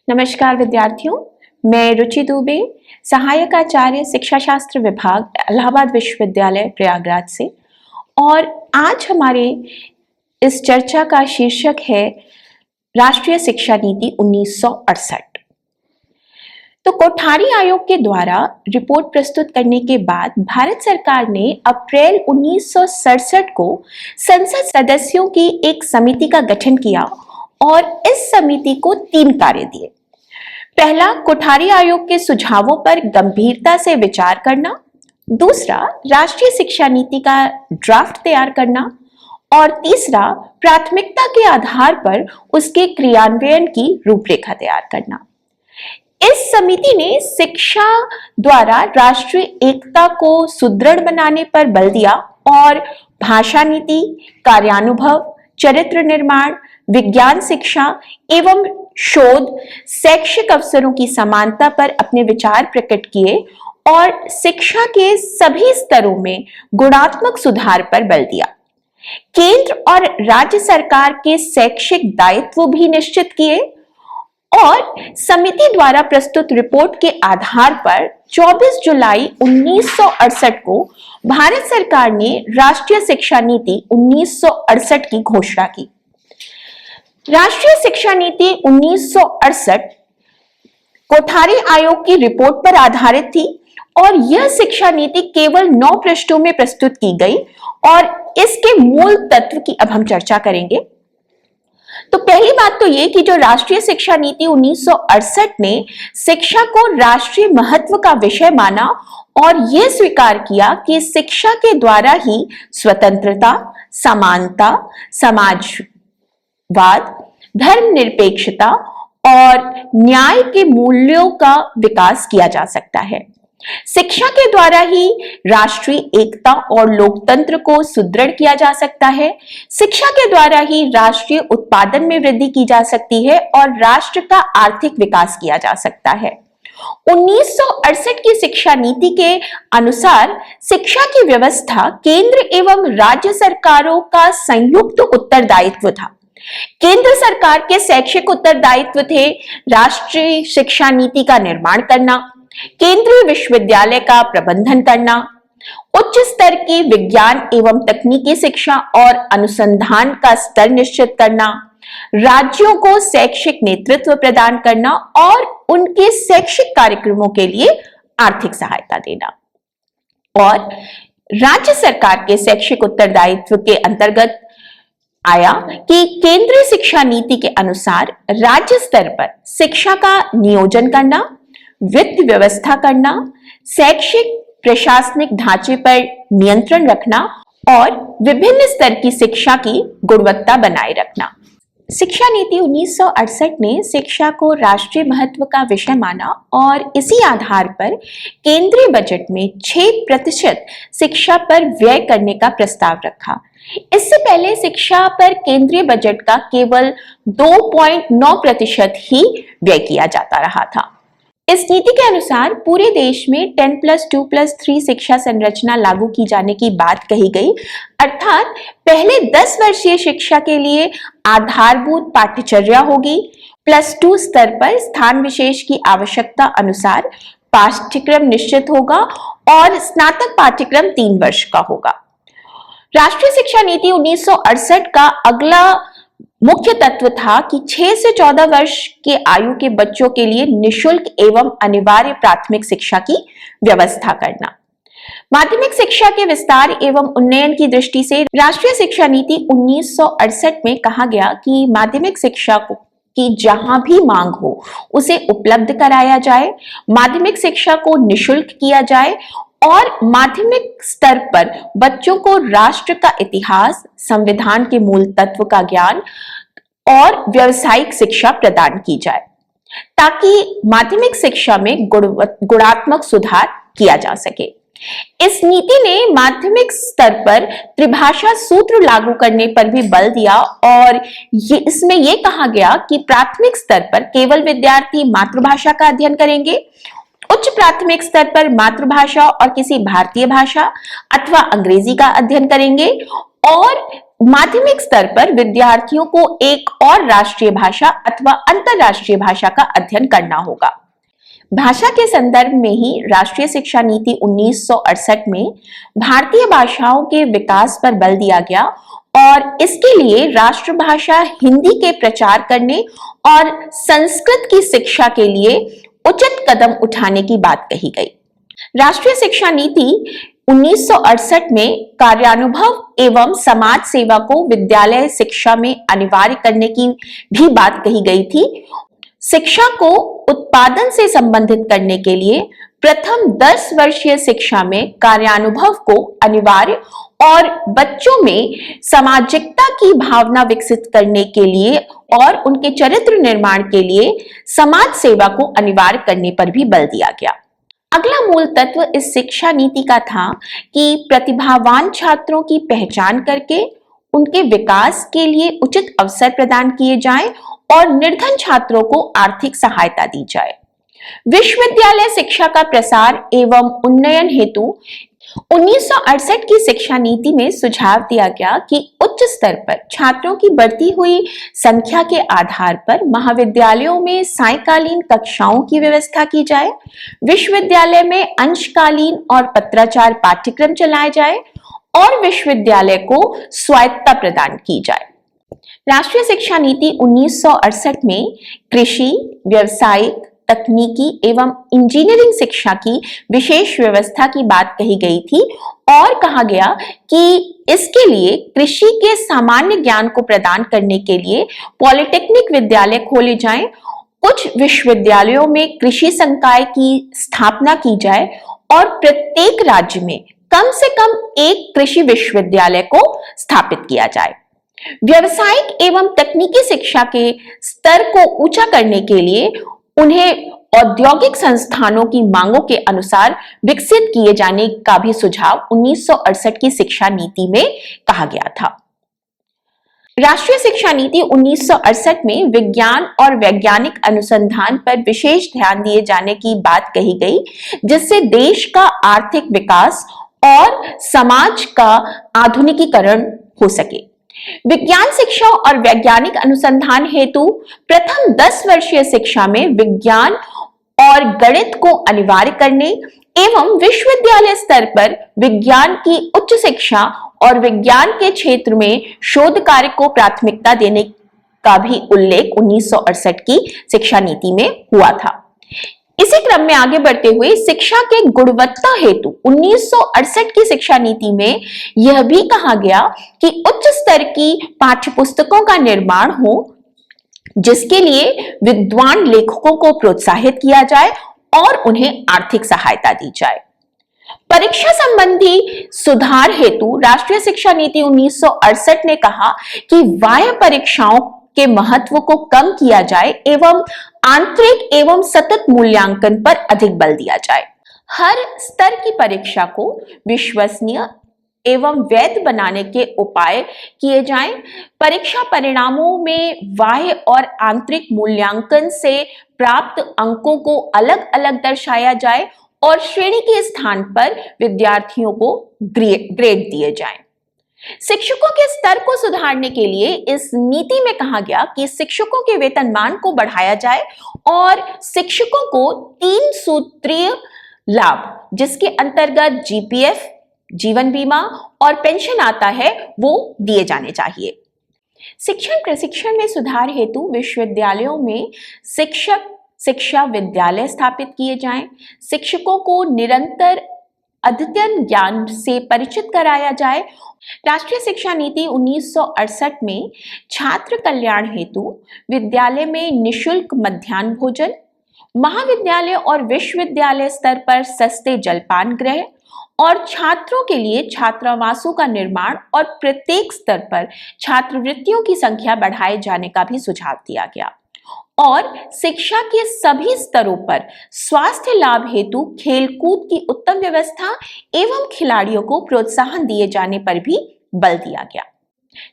नमस्कार विद्यार्थियों, मैं रुचि दुबे, सहायक आचार्य शिक्षा शास्त्र विभाग, इलाहाबाद विश्वविद्यालय प्रयागराज से। और आज हमारे इस चर्चा का शीर्षक है राष्ट्रीय शिक्षा नीति 1968। तो कोठारी आयोग के द्वारा रिपोर्ट प्रस्तुत करने के बाद भारत सरकार ने अप्रैल 1967 को संसद सदस्यों की एक समिति का गठन किया और इस समिति को 3 कार्य दिए। पहला, कोठारी आयोग के सुझावों पर गंभीरता से विचार करना। दूसरा, राष्ट्रीय शिक्षा नीति का ड्राफ्ट तैयार करना। और तीसरा, प्राथमिकता के आधार पर उसके क्रियान्वयन की रूपरेखा तैयार करना। इस समिति ने शिक्षा द्वारा राष्ट्रीय एकता को सुदृढ़ बनाने पर बल दिया और भाषा नीति, कार्यानुभव, चरित्र निर्माण, विज्ञान शिक्षा एवं शोध, शैक्षिक अवसरों की समानता पर अपने विचार प्रकट किए और शिक्षा के सभी स्तरों में गुणात्मक सुधार पर बल दिया। केंद्र और राज्य सरकार के शैक्षिक दायित्व भी निश्चित किए और समिति द्वारा प्रस्तुत रिपोर्ट के आधार पर 24 जुलाई 1968 को भारत सरकार ने राष्ट्रीय शिक्षा नीति 1968 की घोषणा की। राष्ट्रीय शिक्षा नीति 1968 कोठारी आयोग की रिपोर्ट पर आधारित थी और यह शिक्षा नीति केवल 9 पृष्ठों में प्रस्तुत की गई और इसके मूल तत्व की अब हम चर्चा करेंगे। तो पहली बात तो ये कि जो राष्ट्रीय शिक्षा नीति 1968 ने शिक्षा को राष्ट्रीय महत्व का विषय माना और यह स्वीकार किया कि शिक्षा के द्वारा ही स्वतंत्रता, समानता, समाजवाद, धर्मनिरपेक्षता और न्याय के मूल्यों का विकास किया जा सकता है। शिक्षा के द्वारा ही राष्ट्रीय एकता और लोकतंत्र को सुदृढ़ किया जा सकता है। शिक्षा के द्वारा ही राष्ट्रीय उत्पादन में वृद्धि की जा सकती है और राष्ट्र का आर्थिक विकास किया जा सकता है। 1968 की शिक्षा नीति के अनुसार शिक्षा की व्यवस्था केंद्र एवं राज्य सरकारों का संयुक्त उत्तरदायित्व था। केंद्र सरकार के शैक्षिक उत्तरदायित्व थे राष्ट्रीय शिक्षा नीति का निर्माण करना, केंद्रीय विश्वविद्यालय का प्रबंधन करना, उच्च स्तर की विज्ञान एवं तकनीकी शिक्षा और अनुसंधान का स्तर निश्चित करना, राज्यों को शैक्षिक नेतृत्व प्रदान करना और उनके शैक्षिक कार्यक्रमों के लिए आर्थिक सहायता देना। और राज्य सरकार के शैक्षिक उत्तरदायित्व के अंतर्गत आया कि केंद्रीय शिक्षा नीति के अनुसार राज्य स्तर पर शिक्षा का नियोजन करना, वित्त व्यवस्था करना, शैक्षिक प्रशासनिक ढांचे पर नियंत्रण रखना और विभिन्न स्तर की शिक्षा की गुणवत्ता बनाए रखना। शिक्षा नीति 1968 ने शिक्षा को राष्ट्रीय महत्व का विषय माना और इसी आधार पर केंद्रीय बजट में 6% शिक्षा पर व्यय करने का प्रस्ताव रखा। इससे पहले शिक्षा पर केंद्रीय बजट का केवल 2.9% ही व्यय किया जाता रहा था। इस नीति के अनुसार पूरे देश में 10+2+3 शिक्षा संरचना लागू की जाने की बात कही गई, अर्थात पहले 10 वर्षीय शिक्षा के लिए आधारभूत पाठ्यचर्या होगी, +2 स्तर पर स्थान विशेष की आवश्यकता अनुसार पाठ्यक्रम निश्चित होगा और स्नातक पाठ्यक्रम 3 वर्ष का होगा। राष्ट्रीय शिक्षा नीति 1968 का अगला मुख्य तत्व था कि 6 से 14 वर्ष के आयु के बच्चों के लिए निशुल्क एवं अनिवार्य प्राथमिक शिक्षा की व्यवस्था करना। माध्यमिक शिक्षा के विस्तार एवं उन्नयन की दृष्टि से राष्ट्रीय शिक्षा नीति 1968 में कहा गया कि माध्यमिक शिक्षा की जहां भी मांग हो उसे उपलब्ध कराया जाए, माध्यमिक शिक्षा को निशुल्क किया जाए और माध्यमिक स्तर पर बच्चों को राष्ट्र का इतिहास, संविधान के मूल तत्व का ज्ञान और व्यावसायिक शिक्षा प्रदान की जाए ताकि माध्यमिक शिक्षा में गुणात्मक सुधार किया जा सके। इस नीति ने माध्यमिक स्तर पर त्रिभाषा सूत्र लागू करने पर भी बल दिया और इसमें यह कहा गया कि प्राथमिक स्तर पर केवल विद्यार्थी मातृभाषा का अध्ययन करेंगे, उच्च प्राथमिक स्तर पर मातृभाषा और किसी भारतीय भाषा अथवा अंग्रेजी का अध्ययन करेंगे और माध्यमिक स्तर पर विद्यार्थियों को एक और राष्ट्रीय भाषा अथवा अंतरराष्ट्रीय भाषा का अध्ययन करना होगा। भाषा के संदर्भ में ही राष्ट्रीय शिक्षा नीति 1968 में भारतीय भाषाओं के विकास पर बल दिया गया और इसके लिए राष्ट्रभाषा हिंदी के प्रचार करने और संस्कृत की शिक्षा के लिए उचित कदम उठाने की बात कही गई। राष्ट्रीय शिक्षा नीति 1968 में कार्यानुभव एवं समाज सेवा को विद्यालय शिक्षा में अनिवार्य करने की भी बात कही गई थी। शिक्षा को उत्पादन से संबंधित करने के लिए प्रथम 10 वर्षीय शिक्षा में कार्यानुभव को अनिवार्य और बच्चों में सामाजिकता की भावना विकसित करने के लिए और उनके चरित्र निर्माण के लिए समाज सेवा को अनिवार्य करने पर भी बल दिया गया। अगला मूल तत्व इस शिक्षा नीति का था कि प्रतिभावान छात्रों की पहचान करके उनके विकास के लिए उचित अवसर प्रदान किए जाएं और निर्धन छात्रों को आर्थिक सहायता दी जाए। विश्वविद्यालय शिक्षा का प्रसार एवं उन्नयन हेतु 1968 की शिक्षा नीति में सुझाव दिया गया कि उच्च स्तर पर छात्रों की बढ़ती हुई संख्या के आधार पर महाविद्यालयों में सायंकालीन कक्षाओं की व्यवस्था की जाए, विश्वविद्यालय में अंशकालीन और पत्राचार पाठ्यक्रम चलाए जाए और विश्वविद्यालय को स्वायत्तता प्रदान की जाए। राष्ट्रीय शिक्षा नीति 1968 में कृषि, व्यावसायिक, तकनीकी एवं इंजीनियरिंग शिक्षा की विशेष व्यवस्था की बात कही गई थी और कहा गया कि इसके लिए कृषि के सामान्य ज्ञान को प्रदान करने के लिए पॉलिटेक्निक विद्यालय खोले जाएं, कुछ विश्वविद्यालयों में कृषि संकाय की स्थापना की जाए और प्रत्येक राज्य में कम से कम एक कृषि विश्वविद्यालय को स्थापित किया जाए। व्यावसायिक एवं तकनीकी शिक्षा के स्तर को ऊंचा करने के लिए उन्हें औद्योगिक संस्थानों की मांगों के अनुसार विकसित किए जाने का भी सुझाव 1968 की शिक्षा नीति में कहा गया था। राष्ट्रीय शिक्षा नीति 1968 में विज्ञान और वैज्ञानिक अनुसंधान पर विशेष ध्यान दिए जाने की बात कही गई, जिससे देश का आर्थिक विकास और समाज का आधुनिकीकरण हो सके। विज्ञान शिक्षा और वैज्ञानिक अनुसंधान हेतु प्रथम 10 वर्षीय शिक्षा में विज्ञान और गणित को अनिवार्य करने एवं विश्वविद्यालय स्तर पर विज्ञान की उच्च शिक्षा और विज्ञान के क्षेत्र में शोध कार्य को प्राथमिकता देने का भी उल्लेख 1968 की शिक्षा नीति में हुआ था। इसी क्रम में आगे बढ़ते हुए शिक्षा के गुणवत्ता हेतु 1968 की शिक्षा नीति में यह भी कहा गया कि उच्च स्तर की पाठ्यपुस्तकों का निर्माण हो, जिसके लिए विद्वान लेखकों को प्रोत्साहित किया जाए और उन्हें आर्थिक सहायता दी जाए। परीक्षा संबंधी सुधार हेतु राष्ट्रीय शिक्षा नीति 1968 ने कहा कि बाह्य परीक्षाओं के महत्व को कम किया जाए एवं आंतरिक एवं सतत मूल्यांकन पर अधिक बल दिया जाए। हर स्तर की परीक्षा को विश्वसनीय एवं वैध बनाने के उपाय किए जाएं। परीक्षा परिणामों में बाह्य और आंतरिक मूल्यांकन से प्राप्त अंकों को अलग अलग दर्शाया जाए और श्रेणी के स्थान पर विद्यार्थियों को ग्रेड दिए जाएं। शिक्षकों के स्तर को सुधारने के लिए इस नीति में कहा गया कि शिक्षकों के वेतनमान को बढ़ाया जाए और शिक्षकों को 3 सूत्रीय लाभ, जिसके अंतर्गत जीपीएफ, जीवन बीमा और पेंशन आता है, वो दिए जाने चाहिए। शिक्षण प्रशिक्षण में सुधार हेतु विश्वविद्यालयों में शिक्षक शिक्षा विद्यालय स्थापित किए जाएं। शिक्षकों को निरंतर अद्यतन ज्ञान से परिचित कराया जाए। राष्ट्रीय शिक्षा नीति 1968 में छात्र कल्याण हेतु विद्यालय में निशुल्क मध्याह्न भोजन, महाविद्यालय और विश्वविद्यालय स्तर पर सस्ते जलपान गृह और छात्रों के लिए छात्रावासों का निर्माण और प्रत्येक स्तर पर छात्रवृत्तियों की संख्या बढ़ाए जाने का भी सुझाव दिया गया और शिक्षा के सभी स्तरों पर स्वास्थ्य लाभ हेतु खेलकूद की उत्तम व्यवस्था एवं खिलाड़ियों को प्रोत्साहन दिए जाने पर भी बल दिया गया।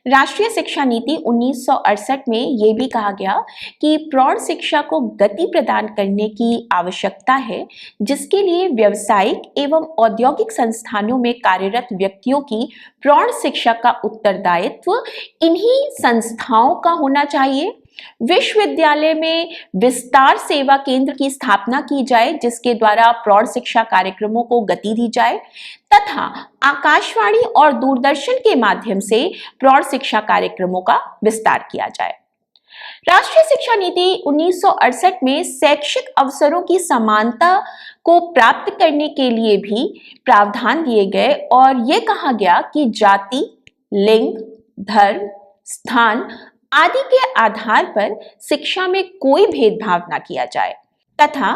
राष्ट्रीय शिक्षा नीति 1968 में यह भी कहा गया कि प्रौढ़ शिक्षा को गति प्रदान करने की आवश्यकता है, जिसके लिए व्यावसायिक एवं औद्योगिक संस्थानों में कार्यरत व्यक्तियों की प्रौढ़ शिक्षा का उत्तरदायित्व इन्हीं संस्थाओं का होना चाहिए। विश्वविद्यालय में विस्तार सेवा केंद्र की स्थापना की जाए, जिसके द्वारा प्रौढ़ शिक्षा कार्यक्रमों को गति दी जाए तथा आकाशवाणी और दूरदर्शन के माध्यम से प्रौढ़ शिक्षा कार्यक्रमों का विस्तार किया जाए। राष्ट्रीय शिक्षा नीति 1968 में शैक्षिक अवसरों की समानता को प्राप्त करने के लिए भी प्रावधान दिए गए और यह कहा गया कि जाति, लिंग, धर्म, स्थान आदि के आधार पर शिक्षा में कोई भेदभाव न किया जाए तथा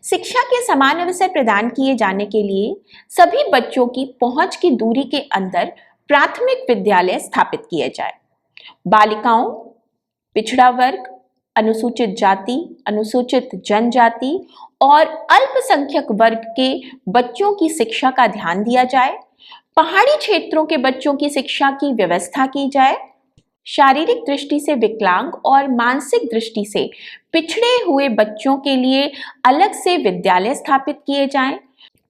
शिक्षा के समान अवसर प्रदान किए जाने के लिए सभी बच्चों की पहुंच की दूरी के अंदर प्राथमिक विद्यालय स्थापित किए जाए। बालिकाओं, पिछड़ा वर्ग, अनुसूचित जाति, अनुसूचित जनजाति और अल्पसंख्यक वर्ग के बच्चों की शिक्षा का ध्यान दिया जाए। पहाड़ी क्षेत्रों के बच्चों की शिक्षा की व्यवस्था की जाए। शारीरिक दृष्टि से विकलांग और मानसिक दृष्टि से पिछड़े हुए बच्चों के लिए अलग से विद्यालय स्थापित किए जाएं।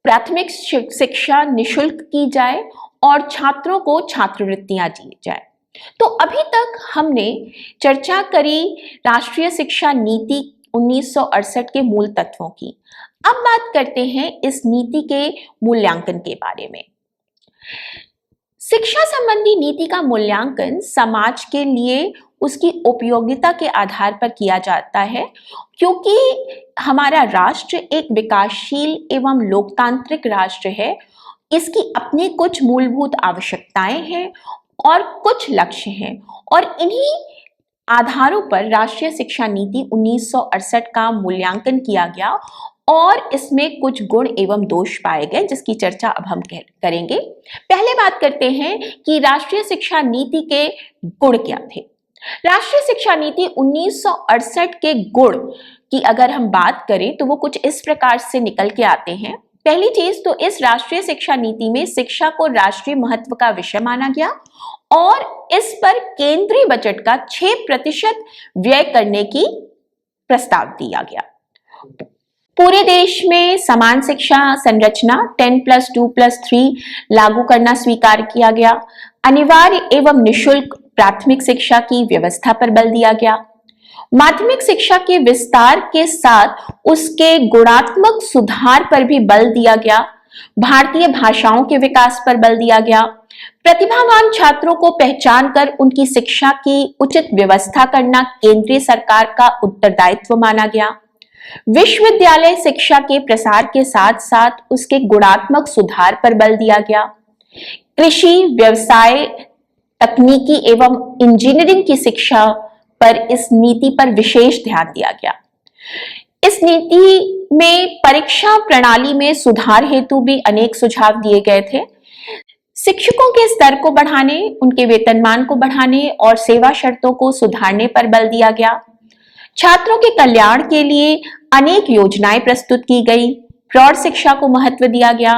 प्राथमिक शिक्षा निशुल्क की जाए और छात्रों को छात्रवृत्तियां दी जाए। तो अभी तक हमने चर्चा करी राष्ट्रीय शिक्षा नीति 1968 के मूल तत्वों की। अब बात करते हैं इस नीति के मूल्यांकन के बारे में। शिक्षा संबंधी नीति का मूल्यांकन समाज के लिए उसकी उपयोगिता के आधार पर किया जाता है, क्योंकि हमारा राष्ट्र एक विकासशील एवं लोकतांत्रिक राष्ट्र है। इसकी अपनी कुछ मूलभूत आवश्यकताएं हैं और कुछ लक्ष्य हैं और इन्हीं आधारों पर राष्ट्रीय शिक्षा नीति 1968 का मूल्यांकन किया गया और इसमें कुछ गुण एवं दोष पाए गए, जिसकी चर्चा अब हम करेंगे। पहले बात करते हैं कि राष्ट्रीय शिक्षा नीति के गुण क्या थे। राष्ट्रीय शिक्षा नीति 1968 के गुण की अगर हम बात करें तो वो कुछ इस प्रकार से निकल के आते हैं। पहली चीज तो इस राष्ट्रीय शिक्षा नीति में शिक्षा को राष्ट्रीय महत्व का विषय माना गया और इस पर केंद्रीय बजट का 6% व्यय करने की प्रस्ताव दिया गया। पूरे देश में समान शिक्षा संरचना 10+2+3 लागू करना स्वीकार किया गया। अनिवार्य एवं निशुल्क प्राथमिक शिक्षा की व्यवस्था पर बल दिया गया। माध्यमिक शिक्षा के विस्तार के साथ उसके गुणात्मक सुधार पर भी बल दिया गया। भारतीय भाषाओं के विकास पर बल दिया गया। प्रतिभावान छात्रों को पहचान कर उनकी शिक्षा की उचित व्यवस्था करना केंद्रीय सरकार का उत्तरदायित्व माना गया। विश्वविद्यालय शिक्षा के प्रसार के साथ साथ उसके गुणात्मक सुधार पर बल दिया गया। कृषि, व्यवसाय, तकनीकी एवं इंजीनियरिंग की शिक्षा पर इस नीति पर विशेष ध्यान दिया गया। इस नीति में परीक्षा प्रणाली में सुधार हेतु भी अनेक सुझाव दिए गए थे। शिक्षकों के स्तर को बढ़ाने, उनके वेतनमान को बढ़ाने और सेवा शर्तों को सुधारने पर बल दिया गया। छात्रों के कल्याण के लिए अनेक योजनाएं प्रस्तुत की गई। प्रौढ़ शिक्षा को महत्व दिया गया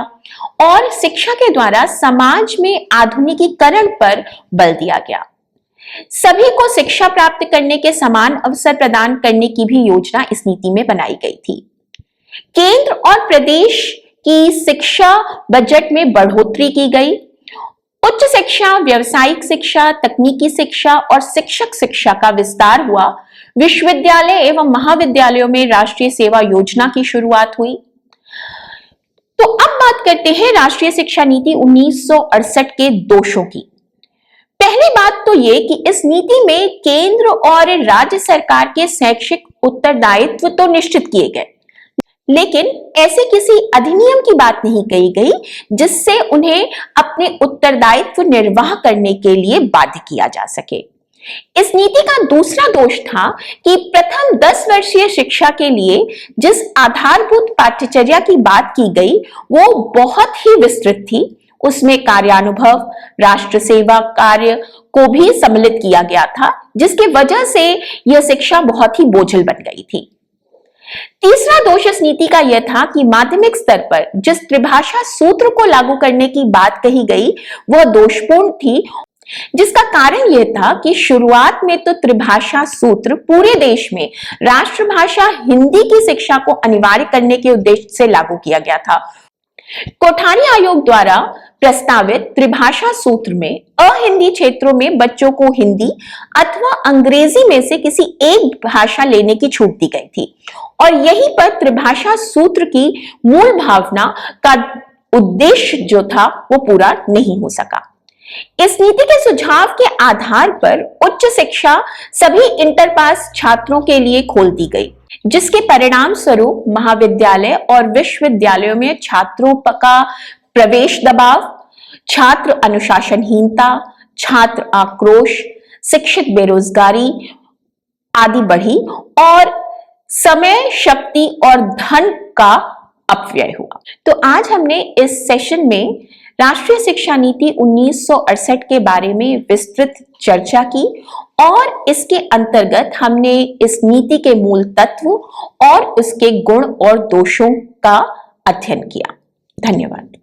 और शिक्षा के द्वारा समाज में आधुनिकीकरण पर बल दिया गया। सभी को शिक्षा प्राप्त करने के समान अवसर प्रदान करने की भी योजना इस नीति में बनाई गई थी। केंद्र और प्रदेश की शिक्षा बजट में बढ़ोतरी की गई। उच्च शिक्षा, व्यावसायिक शिक्षा, तकनीकी शिक्षा और शिक्षक शिक्षा का विस्तार हुआ। विश्वविद्यालय एवं महाविद्यालयों में राष्ट्रीय सेवा योजना की शुरुआत हुई। तो अब बात करते हैं राष्ट्रीय शिक्षा नीति 1968 के दोषों की। पहली बात तो ये कि इस नीति में केंद्र और राज्य सरकार के शैक्षिक उत्तरदायित्व तो निश्चित किए गए, लेकिन ऐसे किसी अधिनियम की बात नहीं कही गई जिससे उन्हें अपने उत्तरदायित्व निर्वाह करने के लिए बाध्य किया जा सके। इस नीति का दूसरा दोष था कि प्रथम 10 वर्षीय शिक्षा के लिए जिस आधारभूत पाठ्यचर्या की बात की गई वो बहुत ही विस्तृत थी। उसमें कार्यानुभव, राष्ट्र सेवा कार्य को भी सम्मिलित किया गया था, जिसकी वजह से यह शिक्षा बहुत ही बोझिल बन गई थी। तीसरा दोष इस नीति का यह था कि माध्यमिक स्तर पर जिस त्रिभाषा सूत्र को लागू करने की बात कही गई वह दोषपूर्ण थी। जिसका कारण यह था कि शुरुआत में तो त्रिभाषा सूत्र पूरे देश में राष्ट्रभाषा हिंदी की शिक्षा को अनिवार्य करने के उद्देश्य से लागू किया गया था। कोठारी आयोग द्वारा प्रस्तावित त्रिभाषा सूत्र में अहिंदी क्षेत्रों में बच्चों को हिंदी अथवा अंग्रेजी में से किसी एक भाषा लेने की छूट दी गई थी और यहीं पर त्रिभाषा सूत्र की मूल भावना का उद्देश्य जो था वो पूरा नहीं हो सका। इस नीति के सुझाव के आधार पर उच्च शिक्षा सभी इंटर पास छात्रों के लिए खोल दी गई, जिसके परिणाम स्वरूप महाविद्यालय और विश्वविद्यालयों में छात्रों का प्रवेश दबाव, छात्र अनुशासनहीनता, छात्र आक्रोश, शिक्षित बेरोजगारी आदि बढ़ी और समय, शक्ति और धन का अपव्यय हुआ। तो आज हमने इस सेशन में राष्ट्रीय शिक्षा नीति 1968 के बारे में विस्तृत चर्चा की और इसके अंतर्गत हमने इस नीति के मूल तत्व और उसके गुण और दोषों का अध्ययन किया। धन्यवाद।